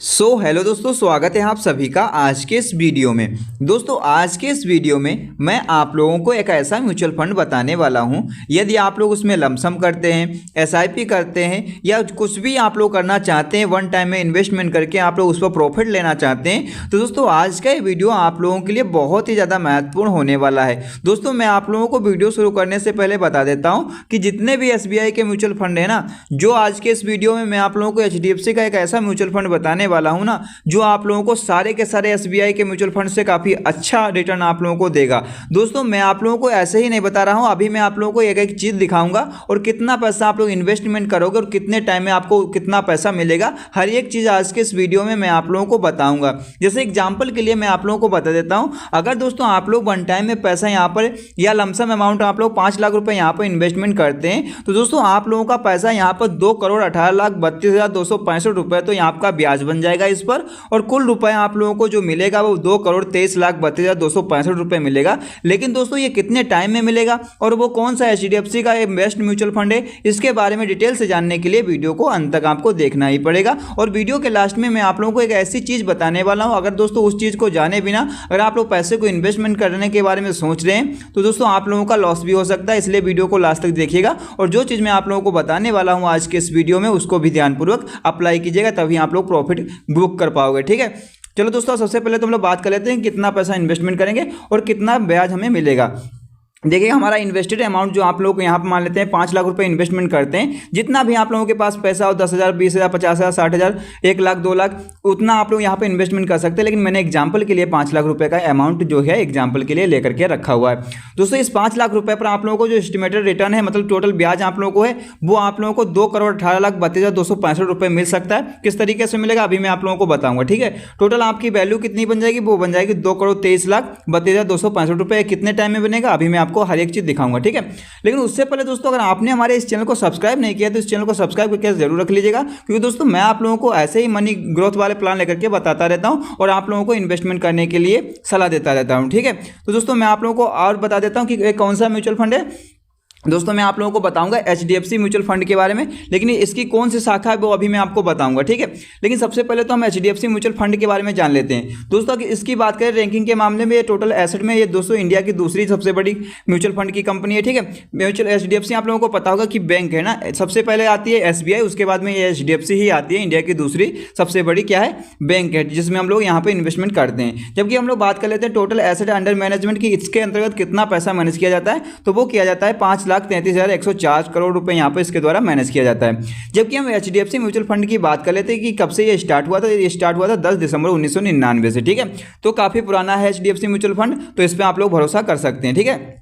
Hello दोस्तों, स्वागत है आप सभी का आज के इस वीडियो में। दोस्तों आज के इस वीडियो में मैं आप लोगों को एक ऐसा म्यूचुअल फंड बताने वाला हूं। यदि आप लोग उसमें लमसम करते हैं, एसआईपी करते हैं या कुछ भी आप लोग करना चाहते हैं, वन टाइम में इन्वेस्टमेंट करके आप लोग उस पर प्रॉफिट लेना चाहते हैं, तो दोस्तों आज का ये वीडियो आप लोगों के लिए बहुत ही ज़्यादा महत्वपूर्ण होने वाला है। दोस्तों मैं आप लोगों को वीडियो शुरू करने से पहले बता देता हूँ कि जितने भी एसबीआई के म्यूचुअल फंड है ना, जो आज के इस वीडियो में मैं आप लोगों को एचडीएफसी का एक ऐसा म्यूचुअल फंड बताने वाला हूं ना, जो आप लोगों को सारे के सारे एसबीआई के म्यूचुअल फंड से काफी अच्छा रिटर्न आप लोगों को देगा। दोस्तों मैं आप लोगों को ऐसे ही नहीं बता रहा हूं, अभी मैं आप लोगों को एक एक चीज दिखाऊंगा और कितना पैसा आप लोग इन्वेस्टमेंट करोगे और कितने टाइम में आपको कितना पैसा मिलेगा, हर एक चीज आज के इस वीडियो में मैं आप लोगों को बताऊंगा। जैसे एग्जाम्पल के लिए मैं आप लोगों को बता देता हूं, अगर दोस्तों आप लोग वन टाइम में पैसा यहाँ पर या लमसम अमाउंट आप लोग 5 लाख रुपए यहाँ पर इन्वेस्टमेंट करते हैं, तो दोस्तों आप लोगों का पैसा यहाँ पर 2,18,32,265 रुपए तो यहाँ का ब्याज बन जाएगा इस पर, और कुल रुपए आप लोगों को जो मिलेगा वो 2,23,32,265 रुपए मिलेगा। लेकिन दोस्तों ये कितने टाइम में मिलेगा और वो कौन सा एचडीएफसी का बेस्ट म्यूचुअल फंड है, इसके बारे में डिटेल से जानने के लिए वीडियो को अंत तक आपको देखना ही पड़ेगा। और वीडियो के लास्ट में मैं आप लोगों को एक ऐसी चीज बताने वाला हूं, अगर दोस्तों उस चीज को जाने बिना अगर आप लोग पैसे को इन्वेस्टमेंट करने के बारे में सोच रहे हैं, तो दोस्तों आप लोगों का लॉस भी हो सकता है, इसलिए वीडियो को लास्ट तक देखिएगा। और जो चीज मैं आप लोगों को बताने वाला हूं आज के इस वीडियो में, उसको भी ध्यानपूर्वक अप्लाई कीजिएगा, तभी आप लोग प्रॉफिट बुक कर पाओगे। ठीक है, चलो दोस्तों सबसे पहले तो हम लोग बात कर लेते हैं कितना पैसा इन्वेस्टमेंट करेंगे और कितना ब्याज हमें मिलेगा। देखिए हमारा इन्वेस्टेड अमाउंट जो आप लोग यहाँ पर मान लेते हैं 5 लाख रुपए इन्वेस्टमेंट करते हैं, जितना भी आप लोगों के पास पैसा हो 10,000, 20,000, 50,000, 60,000, 1 लाख, 2 लाख, उतना आप लोग यहाँ पे इन्वेस्टमेंट कर सकते हैं। लेकिन मैंने एग्जांपल के लिए 5 लाख रुपए का अमाउंट जो है एग्जांपल के लिए लेकर के रखा हुआ है। दोस्तों इस 5 लाख रुपए पर आप लोगों को जो एस्टिमेटेड रिटर्न है, मतलब टोटल ब्याज आप लोगों को है, वो आप लोगों को 2,18,32,265 रुपए है। किस तरीके से मिलेगा अभी मैं आप लोगों को बताऊंगा। ठीक है, टोटल आपकी वैल्यू कितनी बन जाएगी, वो बन जाएगी 2,23,32,265 रुपए। कितने टाइम में बनेगा अभी मैं आपको हर एक चीज दिखाऊंगा। ठीक है, लेकिन उससे पहले दोस्तों अगर आपने हमारे इस चैनल को सब्सक्राइब नहीं किया तो इस चैनल को सब्सक्राइब करके जरूर रख लीजिएगा, क्योंकि दोस्तों मैं आप लोगों को ऐसे ही मनी ग्रोथ वाले प्लान लेकर के बताता रहता हूं और आप लोगों को इन्वेस्टमेंट करने के लिए सलाह देता रहता हूं। ठीक है, तो दोस्तों मैं आप लोगों को और बता देता हूं कि कौन सा म्यूचुअल फंड है। दोस्तों मैं आप लोगों को बताऊंगा एचडीएफसी म्यूचुअल फंड के बारे में, लेकिन इसकी कौन सी शाखा है वो अभी मैं आपको बताऊंगा। ठीक है, लेकिन सबसे पहले तो हम एचडीएफसी म्यूचुअल फंड के बारे में जान लेते हैं। दोस्तों अगर इसकी बात करें रैंकिंग के मामले में, ये टोटल एसेट में ये दोस्तों इंडिया की दूसरी सबसे बड़ी म्यूचुअल फंड की कंपनी है। ठीक है, म्यूचुअल एचडीएफसी आप लोगों को पता होगा कि बैंक है ना, सबसे पहले आती है एसबीआई, उसके बाद में ये एचडीएफसी ही आती है। इंडिया की दूसरी सबसे बड़ी क्या है, बैंक है, जिसमें हम लोग यहाँ पे इन्वेस्टमेंट करते हैं। जबकि हम लोग बात कर लेते हैं टोटल एसेट अंडर मैनेजमेंट की, इसके अंतर्गत कितना पैसा मैनेज किया जाता है, तो वो किया जाता है 5,33,104 करोड़ रुपए यहाँ पे इसके द्वारा मैनेज किया जाता है। जबकि हम एचडीएफसी म्यूचुअल फंड की बात कर लेते हैं कि कब से ये स्टार्ट हुआ था, ये स्टार्ट हुआ था 10 दिसंबर 1999 से। ठीक है, तो काफी पुराना है एचडीएफसी म्यूचुअल फंड, तो इस पर आप लोग भरोसा कर सकते हैं। ठीक है,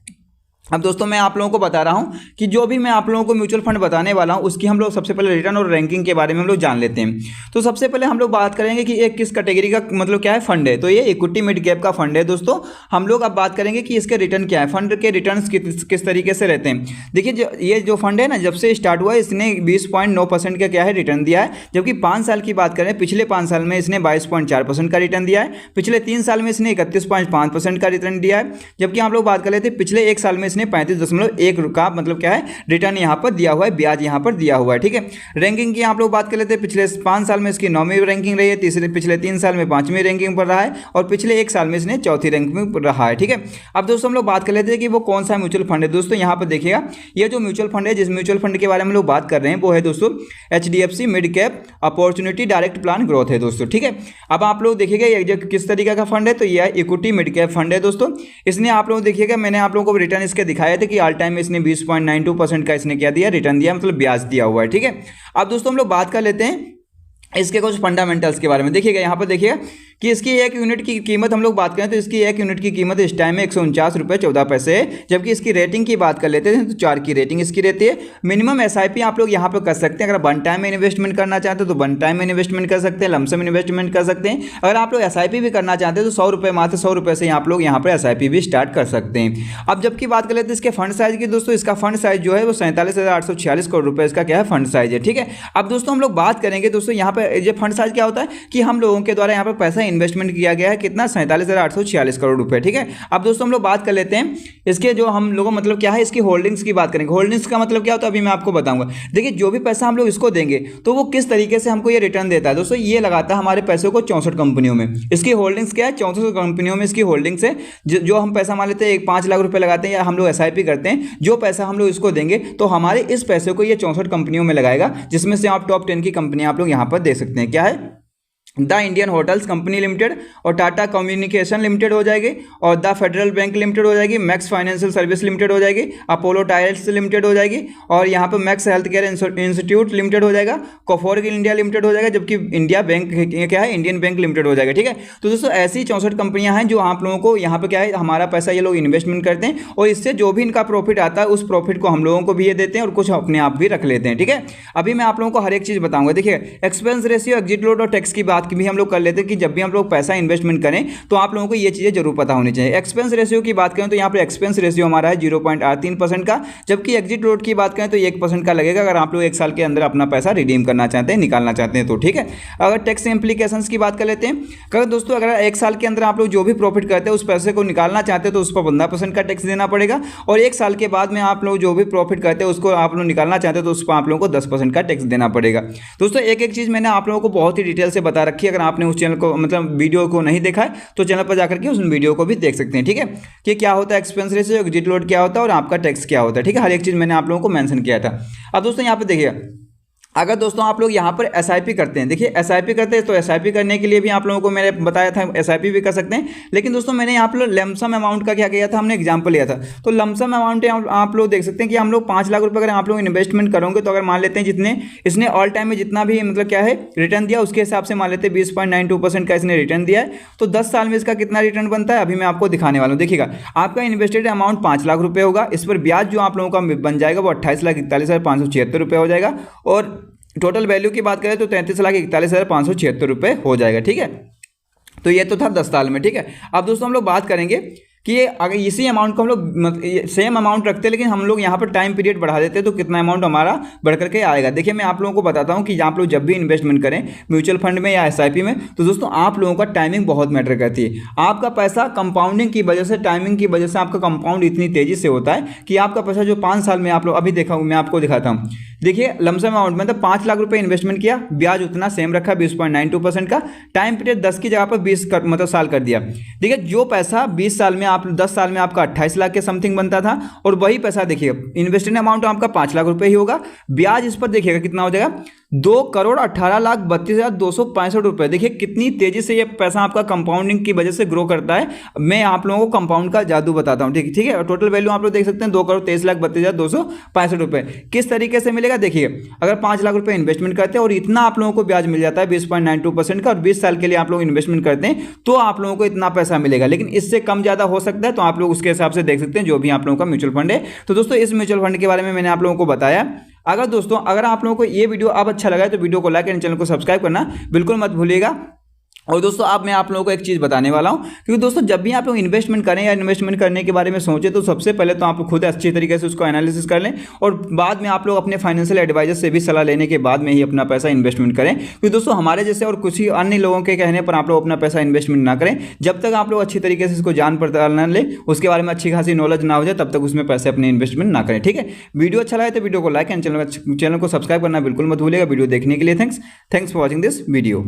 अब दोस्तों मैं आप लोगों को बता रहा हूं कि जो भी मैं आप लोगों को म्यूचुअल फंड बताने वाला हूं, उसकी हम लोग सबसे पहले रिटर्न और रैंकिंग के बारे में हम लोग जान लेते हैं। तो सबसे पहले हम लोग बात करेंगे कि एक किस कैटेगरी का मतलब क्या है फंड है, तो ये इक्विटी मिड कैप का फंड है। दोस्तों हम लोग अब बात करेंगे कि इसके रिटर्न क्या है, फंड के रिटर्न किस तरीके से रहते हैं। देखिए ये जो फंड है ना, जब से स्टार्ट हुआ है इसने 20.9% का क्या है रिटर्न दिया है। जबकि 5 साल की बात करें, पिछले 5 साल में इसने 22.4% का रिटर्न दिया है। पिछले 3 साल में इसने 31.5% का रिटर्न दिया है। जबकि आप लोग बात कर लेते हैं पिछले 1 साल में इसने 35.1 का मतलब क्या है रिटर्न यहां पर दिया हुआ है, ब्याज यहां पर दिया हुआ है। ठीक है, रैंकिंग की आप लोग बात कर लेते हैं, पिछले 5 साल में इसकी 9वीं रैंकिंग रही है, पिछले 3 साल में 5वीं रैंकिंग पर रहा है और पिछले 1 साल में इसने 4थी रैंकिंग पर रहा है। ठीक है, अब दोस्तों हम लोग बात कर लेते हैं कि वो कौन सा म्यूचुअल फंड है। दोस्तों यहां पर देखिएगा, ये जो म्यूचुअल फंड है, जिस म्यूचुअल फंड के बारे में लोग बात कर रहे हैं, वो है दोस्तों HDFC mid cap opportunity direct plan growth है दोस्तों। ठीक है, अब आप लोग देखिएगा ये किस तरीके का फंड है, तो यह इक्विटी मिड कैप फंड है दोस्तों। इसने आप लोग देखिएगा, मैंने आप लोगों को रिटर्न इसके दिखाया था कि ऑल टाइम में इसने 20.92% का इसने क्या दिया, रिटर्न दिया, मतलब ब्याज दिया हुआ है। ठीक है, अब दोस्तों हम लोग बात कर लेते हैं इसके कुछ फंडामेंटल्स के बारे में। देखिएगा यहाँ पर देखिएगा कि इसकी 1 यूनिट की कीमत हम लोग बात करें तो इसकी 1 यूनिट की कीमत इस टाइम में 149 रुपये 14 पैसे है। जबकि इसकी रेटिंग की बात कर लेते हैं तो 4 की रेटिंग इसकी रहती है। मिनिमम एसआईपी आप लोग यहाँ पर कर सकते हैं, अगर वन टाइम में इन्वेस्टमेंट करना चाहते हैं तो वन टाइम में इन्वेस्टमेंट कर सकते हैं, लमसम इन्वेस्टमेंट कर सकते हैं। अगर आप लोग एसआईपी भी करना चाहते हैं तो 100 रुपये, मात्र 100 रुपये से आप लोग यहाँ पर एसआईपी भी स्टार्ट कर सकते हैं। अब जबकि बात कर लेते हैं इसके फंड साइज की, दोस्तों इसका फंड साइज जो है वो 47,846 करोड़ रुपये इसका क्या है फंड साइज है। ठीक है, अब दोस्तों हम लोग बात करेंगे दोस्तों यहाँ पर ये फंड साइज क्या होता है कि हम लोगों के द्वारा यहाँ पर पैसा इन्वेस्टमेंट किया गया है कितना 47,846 करोड़ रुपए। ठीक है, अब दोस्तों हम लोग बात कर लेते हैं इसके जो हम लोगों मतलब क्या है इसकी होल्डिंग्स की बात करेंगे। होल्डिंग्स का मतलब क्या होता है अभी मैं आपको बताऊंगा। देखिए जो भी पैसा हम लोग इसको देंगे तो वो किस तरीके से हमको ये रिटर्न देता है। दोस्तों ये लगाता है हमारे पैसे को 64 कंपनियों में। इसकी होल्डिंग्स क्या है, 64 कंपनियों में इसकी होल्डिंग्स है। जो हम पैसा मान लेते हैं 5 लाख रुपए लगाते हैं या हम लोग SIP करते हैं, जो पैसा हम लोग इसको देंगे तो हमारे इस पैसे को ये 64 कंपनियों में लगाएगा, जिसमें से आप टॉप 10 की कंपनियां आप लोग यहां पर देख सकते हैं। क्या है, the Indian hotels company limited और टाटा कम्युनिकेशन लिमिटेड हो जाएगी, और द फेडरल बैंक लिमिटेड हो जाएगी, मैक्स फाइनेंशियल सर्विस लिमिटेड हो जाएगी, अपोलो टायर्स लिमिटेड हो जाएगी, और यहाँ पर max health care institute limited हो जाएगा, कोफोर्ग इंडिया लिमिटेड हो जाएगा, जबकि इंडिया बैंक क्या है, इंडियन बैंक लिमिटेड हो जाएगा। ठीक है, तो दोस्तों ऐसी 64 कंपनियां हैं जो आप लोगों को यहाँ पर क्या है हमारा पैसा ये लोग इन्वेस्टमेंट करते हैं, और इससे जो भी इनका प्रॉफिट आता है उस प्रॉफिट को हम लोगों को भी ये देते हैं और कुछ अपने आप भी रख लेते हैं। ठीक है, अभी मैं आप लोगों को हर एक चीज़ बताऊंगा। देखिए एक्सपेंस रेशियो, एग्जिट लोड और टैक्स की बात भी हम लोग कर लेते हैं कि जब भी हम लोग पैसा इन्वेस्टमेंट करें तो आप लोगों को ये चीजें जरूर पता होनी चाहिए। एक्सपेंस रेशियो की बात करें तो यहाँ पर एक्सपेंस रेशियो हमारा है 0.83% का, जबकि एग्जिट लोड की बात करें तो 1% का लगेगा अगर आप लोग 1 साल के अंदर अपना पैसा रिडीम करना चाहते हैं, निकालना चाहते हैं तो। ठीक है, अगर टैक्स इंप्लीकेशंस की बात कर लेते हैं, अगर दोस्तों अगर 1 साल के अंदर आप लोग जो भी प्रॉफिट करते हैं उस पैसे को निकालना चाहते हैं तो उस पर 15% का टैक्स देना पड़ेगा, और 1 साल के बाद में आप लोग जो भी प्रॉफिट करते हैं उसको आप लोग निकालना चाहते हैं तो उस पर आप लोगों को 10% का टैक्स देना पड़ेगा। दोस्तों एक एक चीज़ मैंने आप लोगों को बहुत ही डिटेल से बता रखी है। अगर आपने उस चैनल को मतलब वीडियो को नहीं देखा है तो चैनल पर जाकर के उस वीडियो को भी देख सकते हैं। ठीक है, कि क्या होता है एक्सपेंस रेशियो, एग्जिट लोड क्या होता है और आपका टैक्स क्या होता है। ठीक है, हर एक चीज़ मैंने आप लोगों को मेंशन किया था। अब दोस्तों यहाँ पे देखिए, अगर दोस्तों आप लोग यहाँ पर SIP करते हैं, देखिए SIP करते हैं तो SIP करने के लिए भी आप लोगों को मैंने बताया था SIP भी कर सकते हैं, लेकिन दोस्तों मैंने यहाँ पर लमसम अमाउंट का क्या किया था, हमने एग्जांपल लिया था। तो लमसम अमाउंट आप लोग देख सकते हैं कि हम लोग 5 लाख रुपए अगर आप लोग इन्वेस्टमेंट करोगे तो अगर मान लेते हैं जितने इसने ऑल टाइम में जितना भी मतलब क्या है रिटर्न दिया उसके हिसाब से मान लेते हैं 20.92% का इसने रिटर्न दिया है, तो 10 साल में इसका कितना रिटर्न बनता है अभी मैं आपको दिखाने वाला हूँ। देखिएगा आपका इन्वेस्टेड अमाउंट 5 लाख रुपये होगा, इस पर ब्याज जो आप लोगों का बन जाएगा वो 28,41,576 रुपये हो जाएगा, और टोटल वैल्यू की बात करें तो 33,41,576 रुपये हो जाएगा। ठीक है, तो ये तो था 10 साल में। ठीक है, अब दोस्तों हम लोग बात करेंगे कि ये अगर इसी अमाउंट को हम लोग सेम अमाउंट रखते हैं लेकिन हम लोग यहाँ पर टाइम पीरियड बढ़ा देते हैं तो कितना अमाउंट हमारा बढ़ करके आएगा। देखिए मैं आप लोगों को बताता हूँ कि आप लोग जब भी इन्वेस्टमेंट करें म्यूचुअल फंड में या SIP में तो दोस्तों आप लोगों का टाइमिंग बहुत मैटर करती है। आपका पैसा कंपाउंडिंग की वजह से, टाइमिंग की वजह से आपका कंपाउंड इतनी तेजी से होता है कि आपका पैसा जो 5 साल में आप लोग अभी देखा मैं आपको दिखाता हूँ। देखिए लमसम अमाउंट मतलब 5 लाख रुपए इन्वेस्टमेंट किया, ब्याज उतना सेम रखा 20.92% का, टाइम पीरियड 10 की जगह पर 20 मतलब साल कर दिया। देखिए जो पैसा 20 साल में आप 10 साल में आपका 28 लाख के समथिंग बनता था, और वही पैसा देखिए इन्वेस्टमेंट अमाउंट आपका 5 लाख रुपए ही होगा, ब्याज इस पर देखिएगा कितना हो जाएगा 2,18,32,265 रुपए। देखिए कितनी तेजी से ये पैसा आपका कंपाउंडिंग की वजह से ग्रो करता है। मैं आप लोगों को कंपाउंड का जादू बताता हूँ। ठीक है, टोटल वैल्यू आप लोग देख सकते हैं 2,23,32,265 रुपए। किस तरीके से मिलेगा देखिए, अगर 5 लाख रुपए इन्वेस्टमेंट करते हैं और इतना आप लोगों को ब्याज मिल जाता है 20.92% का, और 20 साल के लिए आप लोग इन्वेस्टमेंट करते हैं तो आप लोगों को इतना पैसा मिलेगा, लेकिन इससे कम ज्यादा हो सकता है। तो आप लोग उसके हिसाब से देख सकते हैं जो भी आप लोगों का म्यूचुअल फंड है। तो दोस्तों इस म्यूचुअल फंड के बारे में मैंने आप लोगों को बताया। अगर दोस्तों अगर आप लोगों को ये वीडियो अब अच्छा लगा है तो वीडियो को लाइक एंड चैनल को सब्सक्राइब करना बिल्कुल मत भूलिएगा। और दोस्तों अब मैं आप लोगों को एक चीज़ बताने वाला हूं, क्योंकि दोस्तों जब भी आप लोग इन्वेस्टमेंट करें या इन्वेस्टमेंट करने के बारे में सोचें तो सबसे पहले तो आप खुद अच्छी तरीके से उसको एनालिसिस कर लें, और बाद में आप लोग अपने फाइनेंशियल एडवाइजर से भी सलाह लेने के बाद में ही अपना पैसा इन्वेस्टमेंट करें। क्योंकि दोस्तों हमारे जैसे और कुछ ही अन्य लोगों के कहने पर आप लोग अपना पैसा इन्वेस्टमेंट ना करें। जब तक आप लोग अच्छी तरीके से इसको जान पड़ताल न लें, उसके बारे में अच्छी खासी नॉलेज ना हो जाए, तब तक उसमें पैसे अपने इन्वेस्टमेंट ना करें। ठीक है, वीडियो अच्छा लगा तो वीडियो को लाइक एंड चैनल को सब्सक्राइब करना बिल्कुल मत भूलिएगा। वीडियो देखने के लिए thanks for watching this video.